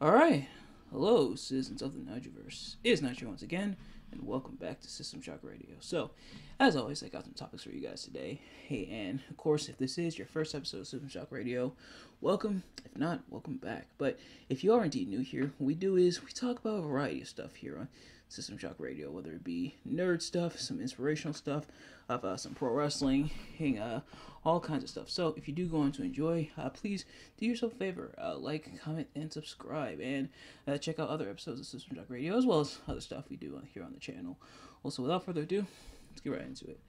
Alright, hello citizens of the Nigelverse. It is Nigel once again, and welcome back to System Shock Radio. So, as always, I got some topics for you guys today. Hey, and of course, if this is your first episode of System Shock Radio, welcome. If not, welcome back. But if you are indeed new here, what we do is we talk about a variety of stuff here on System Shock Radio, whether it be nerd stuff, some inspirational stuff, some pro wrestling, all kinds of stuff. So if you do go on to enjoy, please do yourself a favor, like, comment, and subscribe, and check out other episodes of System Shock Radio, as well as other stuff we do here on the channel. Also, without further ado, let's get right into it.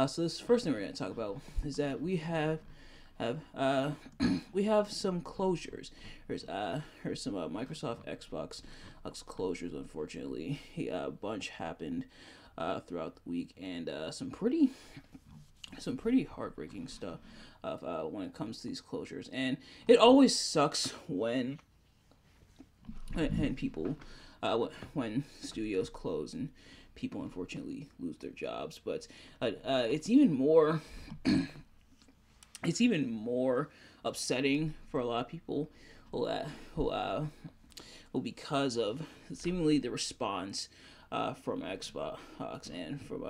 So this first thing we're going to talk about is that we have some closures. Here's some Microsoft Xbox closures. Unfortunately, a bunch happened throughout the week, and some pretty heartbreaking stuff when it comes to these closures. And it always sucks when people when studios close and people unfortunately lose their jobs. But it's even more upsetting for a lot of people who because of seemingly the response from Xbox and from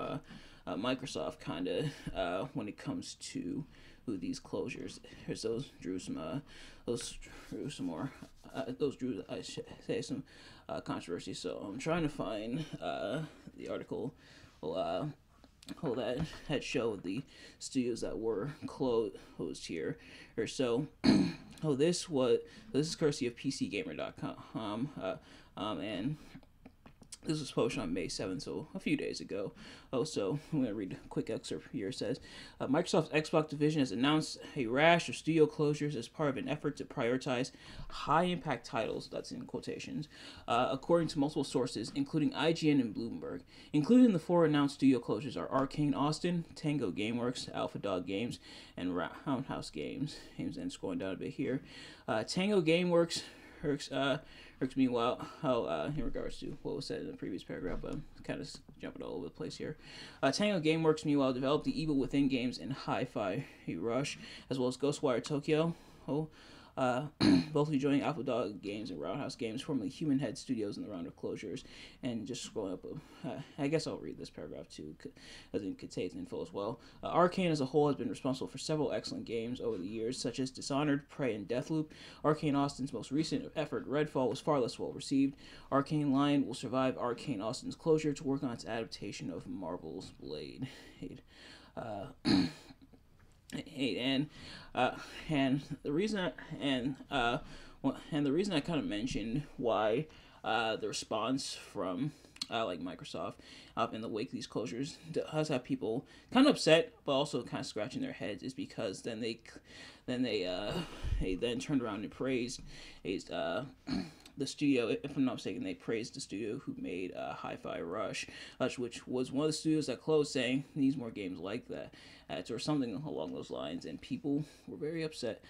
Microsoft, kind of when it comes to these closures. Here's those drew some controversy. So I'm trying to find the article that had showed the studios that were closed here. Or so. This is courtesy of PCGamer.com, and this was posted on May 7th, so a few days ago. So I'm going to read a quick excerpt here. It says, Microsoft's Xbox division has announced a rash of studio closures as part of an effort to prioritize high-impact titles, that's in quotations, according to multiple sources, including IGN and Bloomberg. Including the four announced studio closures are Arcane Austin, Tango Gameworks, Alpha Dog Games, and Roundhouse Games. And scrolling down a bit here. Tango Gameworks irks me in regards to what was said in the previous paragraph, but I'm kind of jumping all over the place here. Tango Gameworks, meanwhile, developed the Evil Within games and Hi-Fi Rush, as well as Ghostwire Tokyo. Both joining Alpha Dog Games and Roundhouse Games, formerly Human Head Studios, in the round of closures. And just scrolling up, I guess I'll read this paragraph too, as it contains info as well. Arcane as a whole has been responsible for several excellent games over the years, such as Dishonored, Prey, and Deathloop. Arcane Austin's most recent effort, Redfall, was far less well received. Arcane Lion will survive Arcane Austin's closure to work on its adaptation of Marvel's Blade. And the reason I kind of mentioned why the response from like Microsoft in the wake of these closures does have people kind of upset, but also kind of scratching their heads, is because they turned around and praised the studio. If I'm not mistaken, they praised the studio who made Hi-Fi Rush, which was one of the studios that closed, saying needs more games like that, or something along those lines. And people were very upset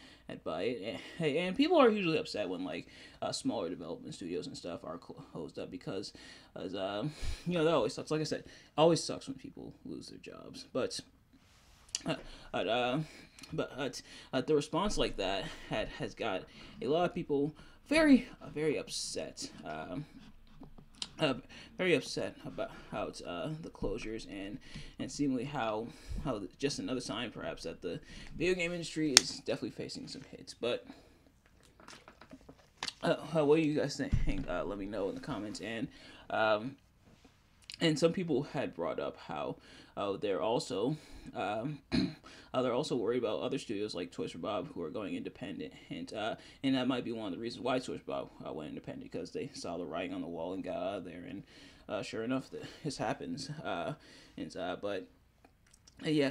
by it. And people are usually upset when smaller development studios and stuff are closed up, because that always sucks. Like I said, it always sucks when people lose their jobs. But the response like that has got a lot of people very upset. Very upset about the closures, and seemingly how just another sign perhaps that the video game industry is definitely facing some hits. But what do you guys think? Let me know in the comments. And some people had brought up how they're also worried about other studios like Toys for Bob who are going independent, and that might be one of the reasons why Toys for Bob went independent, because they saw the writing on the wall and got out of there. And sure enough, this happens. But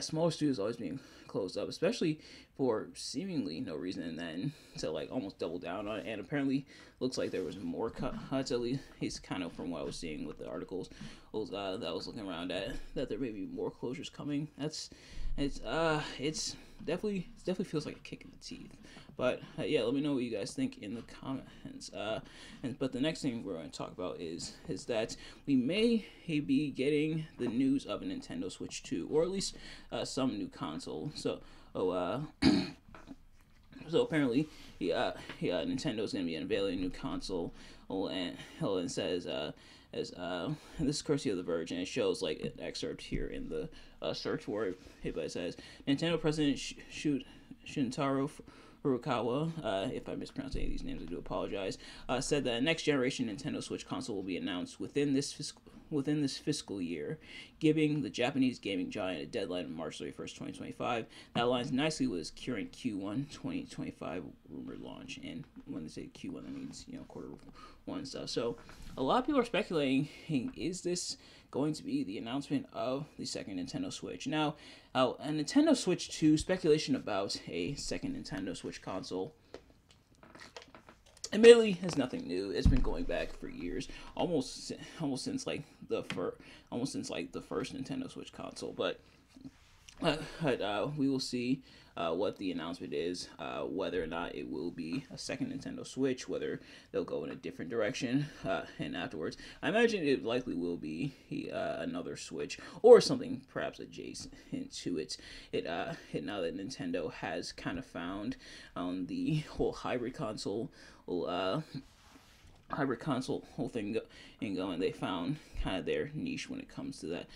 smaller studios always being closed up, especially for seemingly no reason, and then to almost double down on it. And apparently looks like there was more cuts, at least kind of from what I was seeing with the articles that I was looking around at, that there may be more closures coming. It's definitely feels like a kick in the teeth. But let me know what you guys think in the comments. But the next thing we're going to talk about is that we may be getting the news of a Nintendo Switch 2, or at least some new console. So So apparently, Nintendo's going to be unveiling a new console, and Helen says, and this is courtesy of The Verge, and it shows like an excerpt here in the search for it. But it says Nintendo President Shintaro Furukawa, if I mispronounce any of these names, I do apologize, said that a next generation Nintendo Switch console will be announced within this fiscal year, giving the Japanese gaming giant a deadline of March 31st, 2025. That aligns nicely with his current Q1 2025 rumored launch. And when they say Q1, that means, quarter one stuff. So a lot of people are speculating, is this going to be the announcement of the second Nintendo Switch? Now, a Nintendo Switch 2, speculation about a second Nintendo Switch console, admittedly, has nothing new. It's been going back for years, almost since like the first Nintendo Switch console. But we will see what the announcement is, whether or not it will be a second Nintendo Switch, whether they'll go in a different direction, and afterwards, I imagine it likely will be another Switch or something perhaps adjacent to it. Now that Nintendo has kind of found the whole hybrid console whole thing going, they found kind of their niche when it comes to that.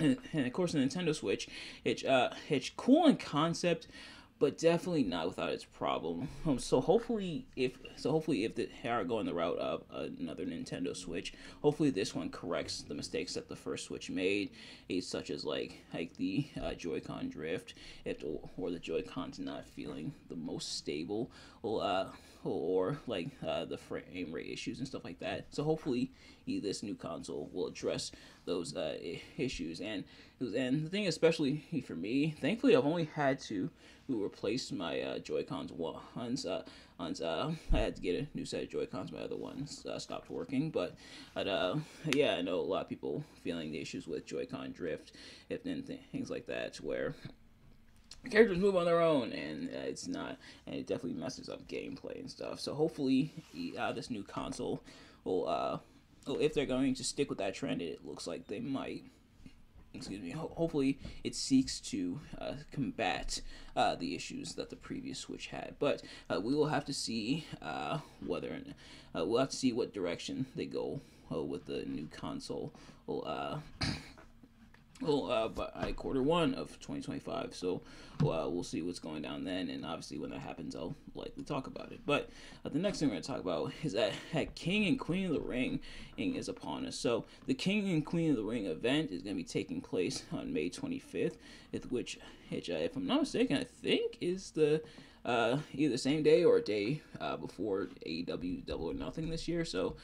And of course, the Nintendo Switch, it's cool in concept, but definitely not without its problem. So hopefully, if they are going the route of another Nintendo Switch, hopefully this one corrects the mistakes that the first Switch made, such as like the Joy-Con drift, or the Joy-Cons not feeling the most stable, or like the frame rate issues and stuff like that. So hopefully this new console will address those issues. And the thing, especially for me, thankfully I've only had to replace my Joy-Cons once. I had to get a new set of Joy-Cons. My other ones stopped working. But yeah, I know a lot of people feeling the issues with Joy-Con drift, and things like that, where characters move on their own, and it definitely messes up gameplay and stuff. So hopefully, this new console will, if they're going to stick with that trend, it looks like they might. Excuse me. Hopefully, it seeks to combat the issues that the previous Switch had. But we will have to see we'll have to see what direction they go with the new console. By quarter one of 2025. So we'll see what's going down then, and obviously when that happens, I'll likely talk about it. But the next thing we're going to talk about is that King and Queen of the Ring is upon us. So the King and Queen of the Ring event is going to be taking place on May 25th, which if I'm not mistaken, I think is the either same day or a day before AEW Double or Nothing this year. So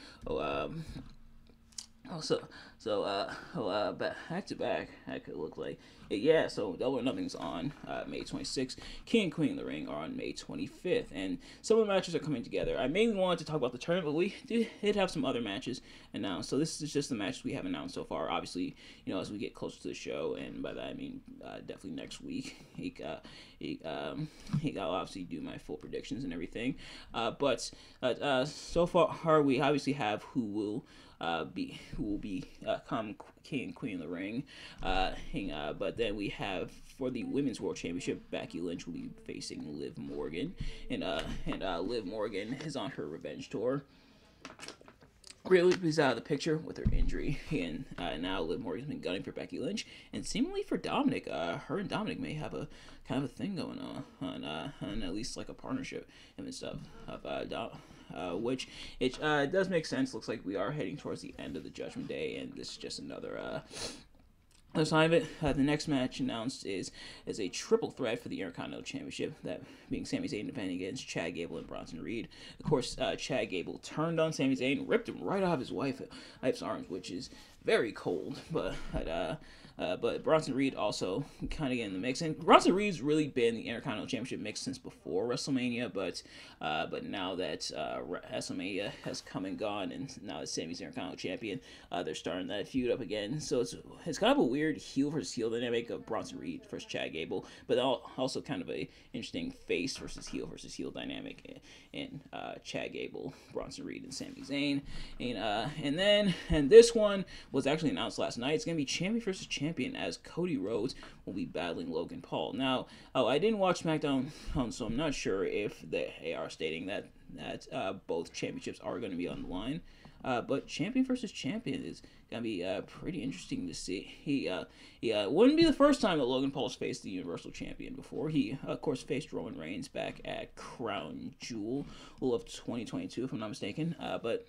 back to back, that could look like. Yeah, so Double or Nothing's on May 26th. King and Queen of the Ring are on May 25th. And some of the matches are coming together. I mainly wanted to talk about the tournament, but we did have some other matches announced. So this is just the matches we have announced so far. Obviously, as we get closer to the show, and by that I mean definitely next week, I'll obviously do my full predictions and everything. But so far, we obviously have who will come King and Queen of the Ring. But then we have, for the Women's World Championship, Becky Lynch will be facing Liv Morgan, and Liv Morgan is on her revenge tour. Really, she's out of the picture with her injury, and now Liv Morgan's been gunning for Becky Lynch, and seemingly for Dominic. Her and Dominic may have a kind of a thing going on at least like a partnership and stuff. Which it does make sense. Looks like we are heading towards the end of the Judgment Day, and this is just another sign of it. The next match announced is a triple threat for the Intercontinental Championship, that being Sami Zayn defending against Chad Gable and Bronson Reed. Of course, Chad Gable turned on Sami Zayn, ripped him right off his wife's arms, which is very cold, but Bronson Reed also kind of get in the mix. And Bronson Reed's really been the Intercontinental Championship mix since before WrestleMania, but now that WrestleMania has come and gone, and now that Sami's Intercontinental Champion, they're starting that feud up again. So it's kind of a weird heel versus heel dynamic of Bronson Reed versus Chad Gable, but also kind of a interesting face versus heel dynamic in Chad Gable, Bronson Reed, and Sami Zayn. And this one was actually announced last night. It's going to be champion versus champion Champion, as Cody Rhodes will be battling Logan Paul. Now, I didn't watch SmackDown, so I'm not sure if they are stating that both championships are going to be on the line. But champion versus champion is gonna be pretty interesting to see. He wouldn't be the first time that Logan Paul's faced the Universal Champion before. He of course faced Roman Reigns back at Crown Jewel of 2022, if I'm not mistaken. But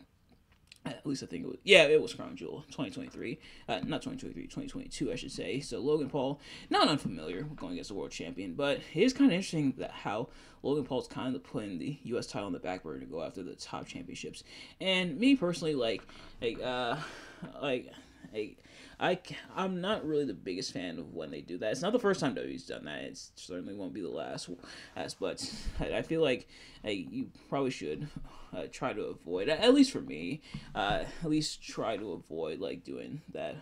at least I think it was Crown Jewel 2023, not 2023, 2022 I should say. So Logan Paul, not unfamiliar with going against the world champion, but it is kind of interesting that how Logan Paul's kind of putting the U.S. title on the back burner to go after the top championships. And me personally, I'm not really the biggest fan of when they do that. It's not the first time WWE's done that. It certainly won't be the last. But I feel like you probably should try to avoid, at least for me, at least try to avoid doing that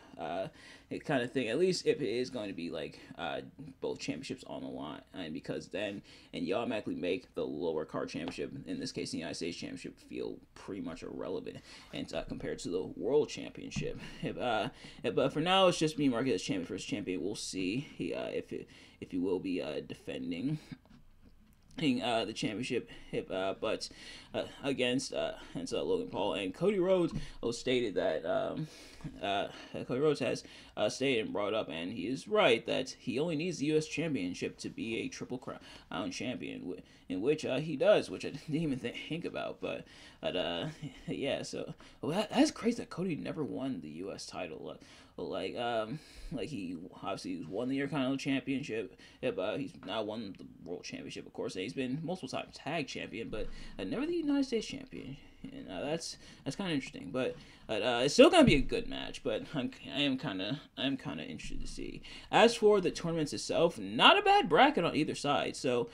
kind of thing. At least if it is going to be both championships on the line, and because then you automatically make the lower card championship, in this case the United States Championship, feel pretty much irrelevant and compared to the World Championship. But for now, it's just being marketed as champion versus champion. We'll see if he will be defending the championship, but against Logan Paul. And Cody Rhodes stated that Cody Rhodes has stated and brought up, and he is right, that he only needs the U.S. Championship to be a Triple Crown champion, in which he does, which I didn't even think about. But yeah, so that's crazy that Cody never won the U.S. title. He obviously won the Intercontinental Championship, but he's now won the World Championship, of course. And he's been multiple times tag champion, but never the United States champion. And that's kind of interesting. But it's still gonna be a good match. But I am kind of interested to see. As for the tournaments itself, not a bad bracket on either side. So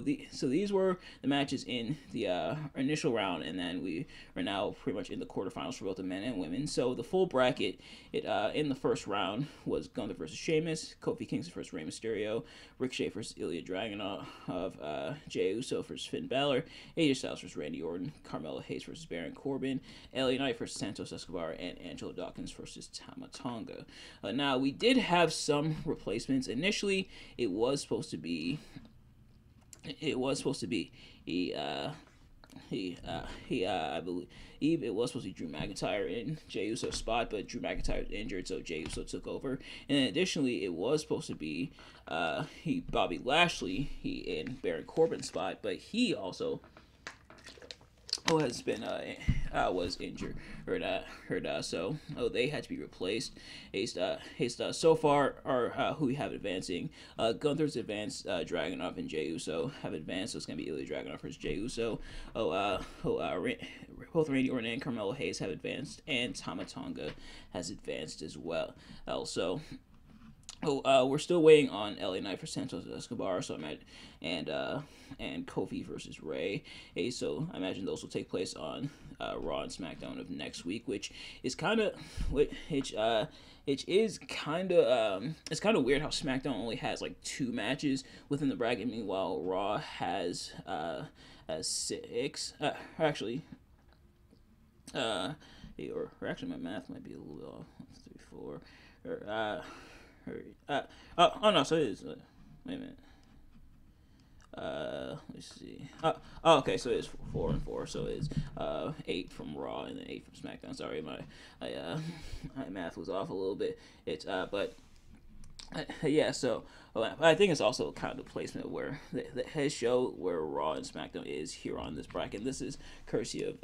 these were the matches in the initial round, and then we are now pretty much in the quarterfinals for both the men and women. So the full bracket, in the first round was Gunther versus Sheamus, Kofi Kingston versus Rey Mysterio, Ricochet versus Ilya Dragunov, Jey Uso versus Finn Balor, AJ Styles versus Randy Orton, Carmelo Hayes versus Baron Corbin, LA Knight versus Santos Escobar, and Angelo Dawkins versus Tama Tonga. Now, we did have some replacements. Initially, it was supposed to be I believe it was supposed to be Drew McIntyre in Jey Uso's spot, but Drew McIntyre was injured, so Jey Uso took over. And then additionally, it was supposed to be Bobby Lashley in Baron Corbin's spot, but he also has been was injured, so they had to be replaced. So far are who we have advancing. Gunther's advanced, Dragunov and Jey Uso have advanced, so it's gonna be Ilya Dragunov versus Jey Uso. Both Randy Orton and Carmelo Hayes have advanced, and Tama Tonga has advanced as well. Also, we're still waiting on LA Knight for Santos Escobar, so and Kofi versus Rey. So I imagine those will take place on Raw and SmackDown of next week, which is kind of it's kind of weird how SmackDown only has 2 matches within the bracket, meanwhile Raw has 6. Actually my math might be a little off. 1, 2, 3, 4. No, so it is. Wait a minute. Let's see. Okay, so it's 4 and 4. So it's 8 from Raw and then 8 from SmackDown. Sorry, my math was off a little bit. But yeah. So I think it's also kind of the placement where the head show where Raw and SmackDown is here on this bracket. This is courtesy of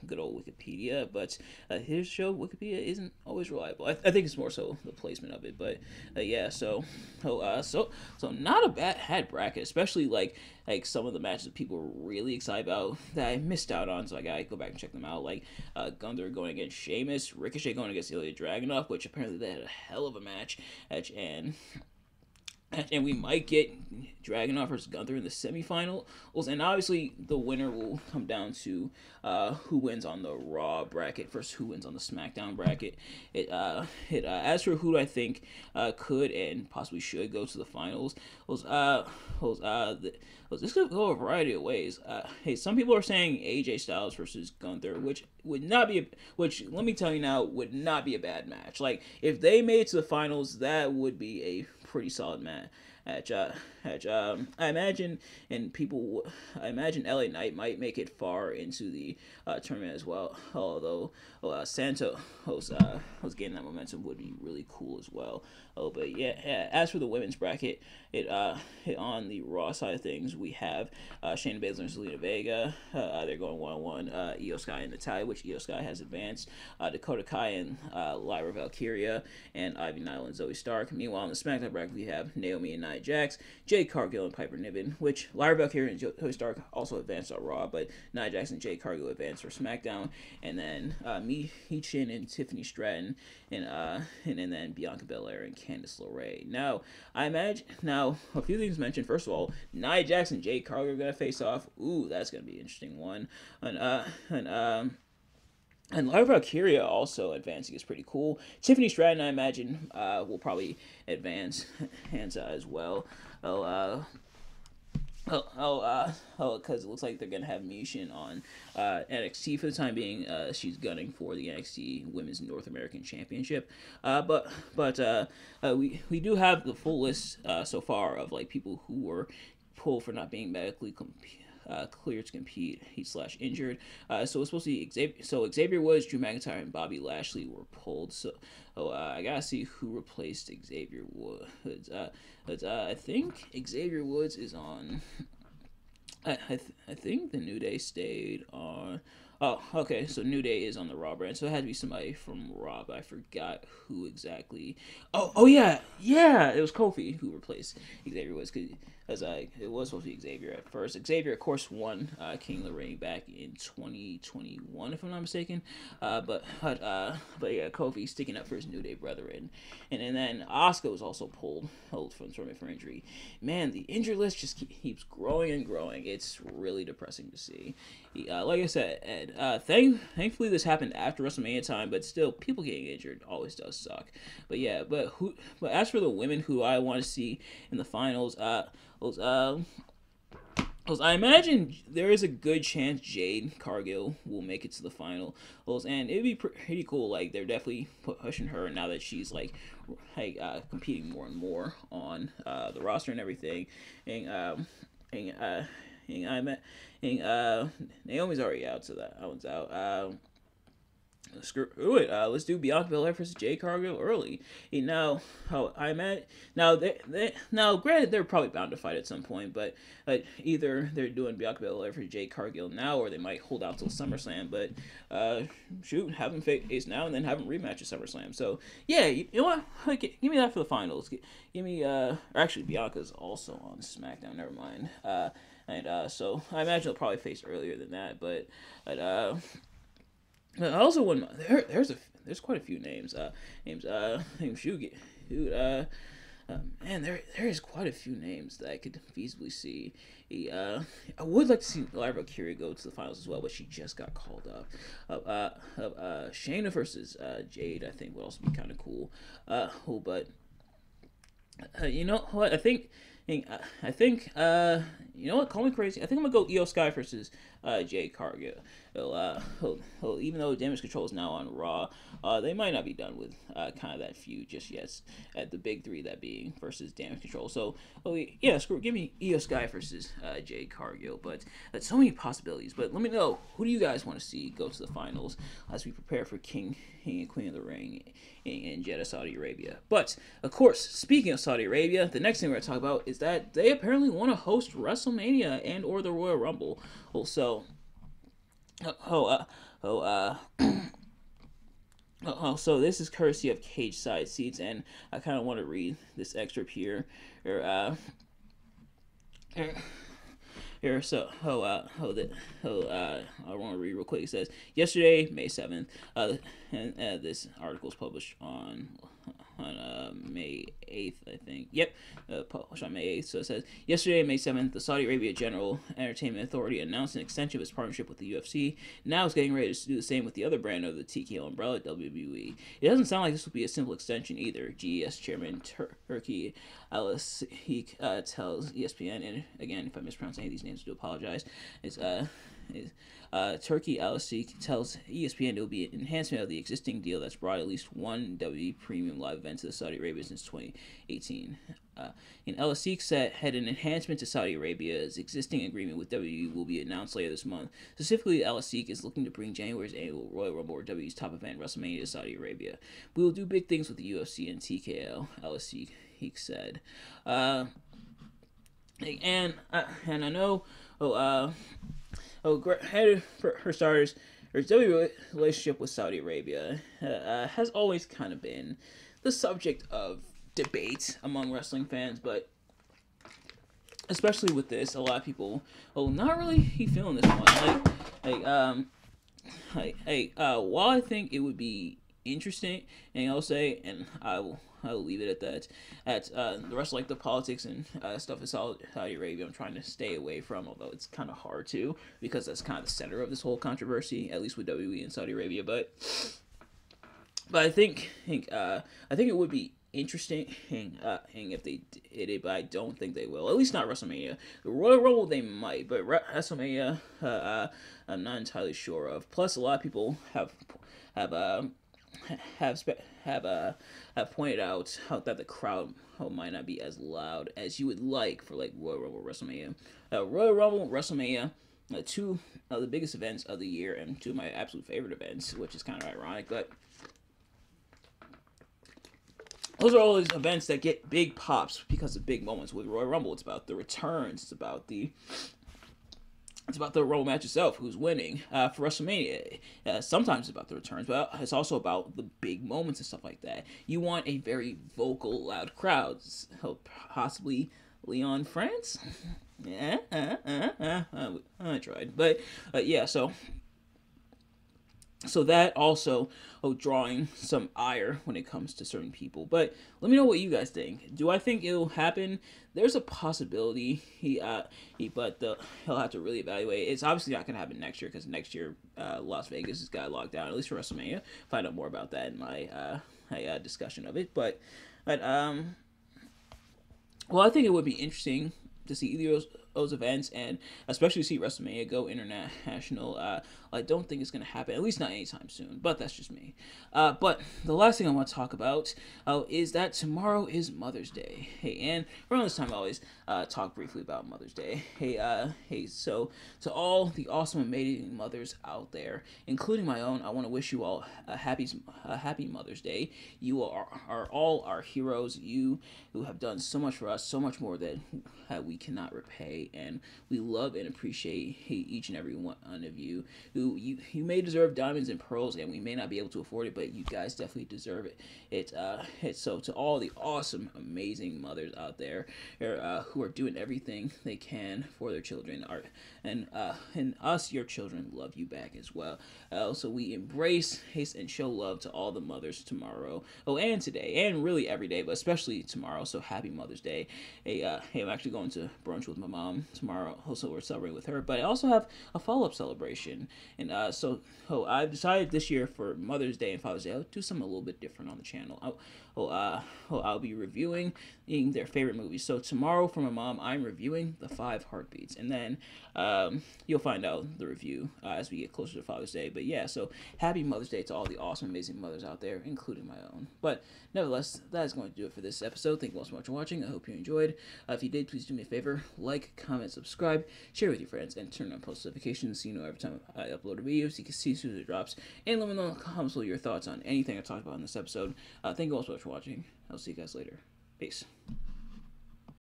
good old Wikipedia, but his show Wikipedia isn't always reliable. I think it's more so the placement of it. But yeah, so not a bad bracket, especially like some of the matches that people were really excited about that I missed out on. So I gotta go back and check them out. Like Gunther going against Sheamus, Ricochet going against Ilya Dragunov, which apparently they had a hell of a match, and and we might get Dragunov versus Gunther in the semifinals, and obviously the winner will come down to who wins on the Raw bracket versus who wins on the SmackDown bracket. As for who I think could and possibly should go to the finals, this could go a variety of ways. Hey, some people are saying AJ Styles versus Gunther, which would not be, which let me tell you now, would not be a bad match. Like if they made it to the finals, that would be a pretty solid match. I imagine, I imagine LA Knight might make it far into the tournament as well. Although Santos was getting that momentum would be really cool as well. But yeah. As for the women's bracket, on the Raw side of things, we have Shayna Baszler and Zelina Vega. They're going 1-1. Io Sky and Natalya, which Io Sky has advanced. Dakota Kai and Lyra Valkyria, and Ivy Nile and Zoe Stark. Meanwhile, on the SmackDown bracket, we have Naomi and Nia Jax, Jade Cargill and Piper Niven, which Lyra Valkyria and Zoe Stark also advanced on Raw, but Nia Jax and Jade Cargill advanced for SmackDown. And then Mi Chin and Tiffany Stratton, and then Bianca Belair and Candice LeRae. Now, I imagine a few things mentioned. First of all, Nia Jax and Jade Cargill are gonna face off. Ooh, that's gonna be an interesting one. And Lyra Valkyria also advancing is pretty cool. Tiffany Stratton, I imagine, will probably advance as well. Because it looks like they're gonna have Mishin on NXT for the time being. She's gunning for the NXT Women's North American Championship. But we do have the full list so far of like people who were pulled for not being medically cleared to compete, /injured. So it's supposed to be Xavier Woods, Drew McIntyre, and Bobby Lashley were pulled. So I gotta see who replaced Xavier Woods. I think Xavier Woods is on. I think the New Day stayed on. Oh, okay. So New Day is on the Raw brand, so it had to be somebody from Raw. But I forgot who exactly. Oh yeah. It was Kofi who replaced Xavier Woods, because it was supposed to be Xavier at first. Xavier, of course, won King of the Ring back in 2021, if I'm not mistaken. But yeah, Kofi sticking up for his New Day brethren, and then Asuka was also pulled from tournament for injury. Man, the injury list just keeps growing and growing. It's really depressing to see. Like I said, thankfully this happened after WrestleMania time, but still, people getting injured always does suck. But yeah, but as for the women who I want to see in the finals, I imagine there is a good chance Jade Cargill will make it to the finals, and it'd be pretty cool. Like they're definitely pushing her now that she's like competing more and more on the roster and everything. Naomi's already out, so that one's out. Screw it. Let's do Bianca Belair versus Jade Cargill early. Now, granted, they're probably bound to fight at some point, but either they're doing Bianca Belair versus Jade Cargill now, or they might hold out till SummerSlam. But have them face now and then have them rematch at SummerSlam. So yeah, you know what? Give me that for the finals. Give me or actually, Bianca's also on SmackDown. Never mind. So I imagine they'll probably face earlier than that, but. I also want there's quite a few names. Man, there is quite a few names that I could feasibly see. I would like to see Lyra Valkyria go to the finals as well, but she just got called up. Shayna versus Jade, I think, would also be kind of cool. But you know what? I think you know what? Call me crazy. I think I'm gonna go Io Sky versus Jade Cargill. Even though Damage Control is now on Raw, they might not be done with kind of that feud just yet. At the big three, that being versus Damage Control. So, give me Io Sky versus Jade Cargill. But that's so many possibilities. But let me know, who do you guys want to see go to the finals as we prepare for King and Queen of the Ring in Jeddah, Saudi Arabia. But of course, speaking of Saudi Arabia, the next thing we're gonna talk about is that they apparently want to host WrestleMania and or the Royal Rumble. So this is courtesy of Cage Side Seats, and I kind of want to read this excerpt here. I want to read real quick. It says, yesterday, May 7th, and this article is published on May 8th, I think. Yep, published on May 8th. So it says, yesterday, May 7th, the Saudi Arabia General Entertainment Authority announced an extension of its partnership with the UFC. Now it's getting ready to do the same with the other brand of the TKO umbrella, WWE. It doesn't sound like this will be a simple extension either. GES chairman Turkey Al-Sheikh tells ESPN, and again, if I mispronounce any of these names, I do apologize. Turkey Al-Sheikh tells ESPN it will be an enhancement of the existing deal that's brought at least one WWE premium live event to Saudi Arabia since 2018. And Al-Sheikh said had an enhancement to Saudi Arabia's existing agreement with WWE will be announced later this month. Specifically, Al-Sheikh is looking to bring January's annual Royal Rumble, or WWE's top event, WrestleMania, to Saudi Arabia. We will do big things with the UFC and TKO, Al-Sheikh said. And I know, head for starters, her WWE relationship with Saudi Arabia has always kind of been the subject of debate among wrestling fans, but especially with this, a lot of people, not really feeling this one. While I think it would be interesting, and I'll say, and I'll leave it at that. The rest, like the politics and stuff in Saudi Arabia, I'm trying to stay away from, although it's kind of hard to, because that's kind of the center of this whole controversy, at least with WWE and Saudi Arabia. But I think it would be interesting if they did it, but I don't think they will. At least not WrestleMania. The Royal Rumble they might, but WrestleMania I'm not entirely sure of. Plus, a lot of people have pointed out that the crowd might not be as loud as you would like for like Royal Rumble, WrestleMania. Royal Rumble, WrestleMania, two of the biggest events of the year, and two of my absolute favorite events, which is kind of ironic, but those are all these events that get big pops because of big moments. With Royal Rumble, it's about the returns, it's about the Rumble match itself, who's winning. For WrestleMania, sometimes it's about the returns, but it's also about the big moments and stuff like that. You want a very vocal, loud crowd. Possibly Leon France? Yeah, I tried. But, yeah, so that also drawing some ire when it comes to certain people. But let me know what you guys think. Do I think it'll happen? There's a possibility he'll have to really evaluate. It's obviously not gonna happen next year, because next year Las Vegas has got locked down, at least for WrestleMania. Find out more about that in my discussion of it. But I think it would be interesting to see either those events, and especially see WrestleMania go international. I don't think it's going to happen, at least not anytime soon, but that's just me. But the last thing I want to talk about is that tomorrow is Mother's Day. Hey, and around this time I always talk briefly about Mother's Day. So to all the awesome, amazing mothers out there, including my own, I want to wish you all a happy Mother's Day. You are all our heroes. You who have done so much for us, so much more than we cannot repay, and we love and appreciate each and every one of you. Who you may deserve diamonds and pearls, and we may not be able to afford it, but you guys definitely deserve it. So to all the awesome, amazing mothers out there who are doing everything they can for their children, and us, your children, love you back as well. So we embrace, haste, and show love to all the mothers tomorrow, and today, and really every day, but especially tomorrow. So happy Mother's Day. Hey, I'm actually going to brunch with my mom tomorrow, so we're celebrating with her, but I also have a follow-up celebration. And so I've decided this year for Mother's Day and Father's Day, I'll do something a little bit different on the channel. I'll be reviewing their favorite movies. So tomorrow for my mom, I'm reviewing The 5 Heartbeats. And then you'll find out the review as we get closer to Father's Day. But yeah, so happy Mother's Day to all the awesome, amazing mothers out there, including my own. But nevertheless, that is going to do it for this episode. Thank you all so much for watching. I hope you enjoyed. If you did, please do me a favor. Like, comment, subscribe, share with your friends, and turn on post notifications so you know every time I upload a video, so you can see as soon as it drops. And let me know in the comments below your thoughts on anything I talked about in this episode. Thank you all so much for watching. I'll see you guys later. Peace.